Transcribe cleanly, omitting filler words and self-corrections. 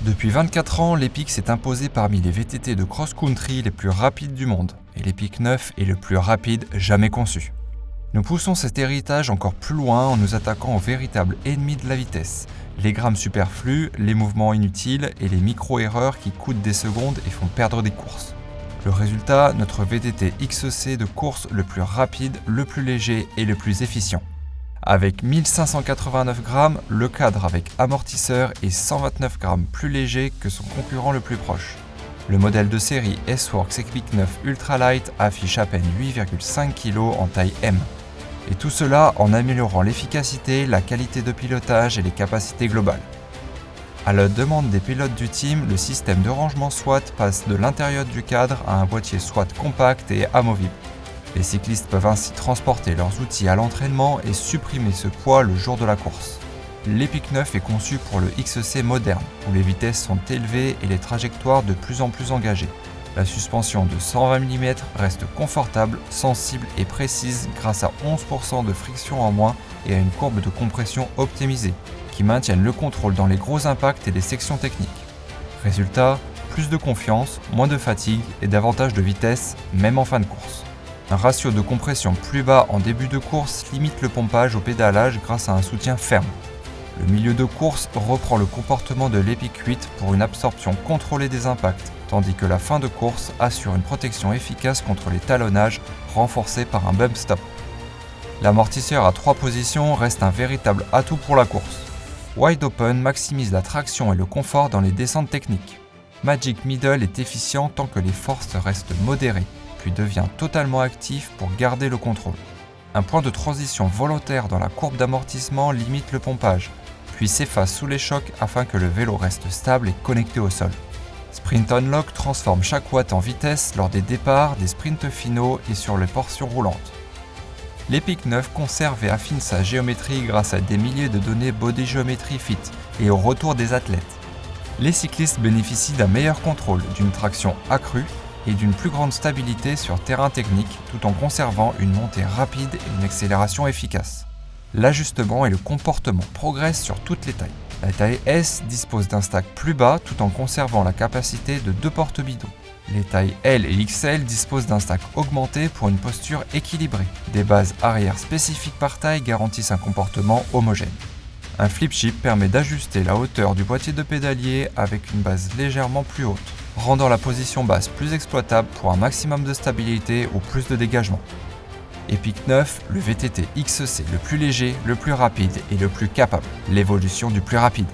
Depuis 24 ans, l'Epic s'est imposé parmi les VTT de cross-country les plus rapides du monde, et l'Epic 9 est le plus rapide jamais conçu. Nous poussons cet héritage encore plus loin en nous attaquant au véritable ennemi de la vitesse, les grammes superflus, les mouvements inutiles et les micro-erreurs qui coûtent des secondes et font perdre des courses. Le résultat, notre VTT XC de course le plus rapide, le plus léger et le plus efficient. Avec 1589 grammes, le cadre avec amortisseur est 129 grammes plus léger que son concurrent le plus proche. Le modèle de série S-Works Epic 9 Ultralight affiche à peine 8,5 kg en taille M. Et tout cela en améliorant l'efficacité, la qualité de pilotage et les capacités globales. À la demande des pilotes du team, le système de rangement SWAT passe de l'intérieur du cadre à un boîtier SWAT compact et amovible. Les cyclistes peuvent ainsi transporter leurs outils à l'entraînement et supprimer ce poids le jour de la course. L'Epic 9 est conçu pour le XC moderne, où les vitesses sont élevées et les trajectoires de plus en plus engagées. La suspension de 120 mm reste confortable, sensible et précise grâce à 11% de friction en moins et à une courbe de compression optimisée, qui maintiennent le contrôle dans les gros impacts et les sections techniques. Résultat, plus de confiance, moins de fatigue et davantage de vitesse, même en fin de course. Un ratio de compression plus bas en début de course limite le pompage au pédalage grâce à un soutien ferme. Le milieu de course reprend le comportement de l'Epic 8 pour une absorption contrôlée des impacts, tandis que la fin de course assure une protection efficace contre les talonnages renforcée par un bump stop. L'amortisseur à 3 positions reste un véritable atout pour la course. Wide Open maximise la traction et le confort dans les descentes techniques. Magic Middle est efficient tant que les forces restent modérées, puis devient totalement actif pour garder le contrôle. Un point de transition volontaire dans la courbe d'amortissement limite le pompage, puis s'efface sous les chocs afin que le vélo reste stable et connecté au sol. Sprint Unlock transforme chaque watt en vitesse lors des départs, des sprints finaux et sur les portions roulantes. L'Epic 9 conserve et affine sa géométrie grâce à des milliers de données Body Geometry Fit et au retour des athlètes. Les cyclistes bénéficient d'un meilleur contrôle, d'une traction accrue et d'une plus grande stabilité sur terrain technique tout en conservant une montée rapide et une accélération efficace. L'ajustement et le comportement progressent sur toutes les tailles. La taille S dispose d'un stack plus bas tout en conservant la capacité de 2 porte-bidons. Les tailles L et XL disposent d'un stack augmenté pour une posture équilibrée. Des bases arrière spécifiques par taille garantissent un comportement homogène. Un flip chip permet d'ajuster la hauteur du boîtier de pédalier avec une base légèrement plus haute, rendant la position basse plus exploitable pour un maximum de stabilité ou plus de dégagement. Epic 9, le VTT XC le plus léger, le plus rapide et le plus capable, l'évolution du plus rapide.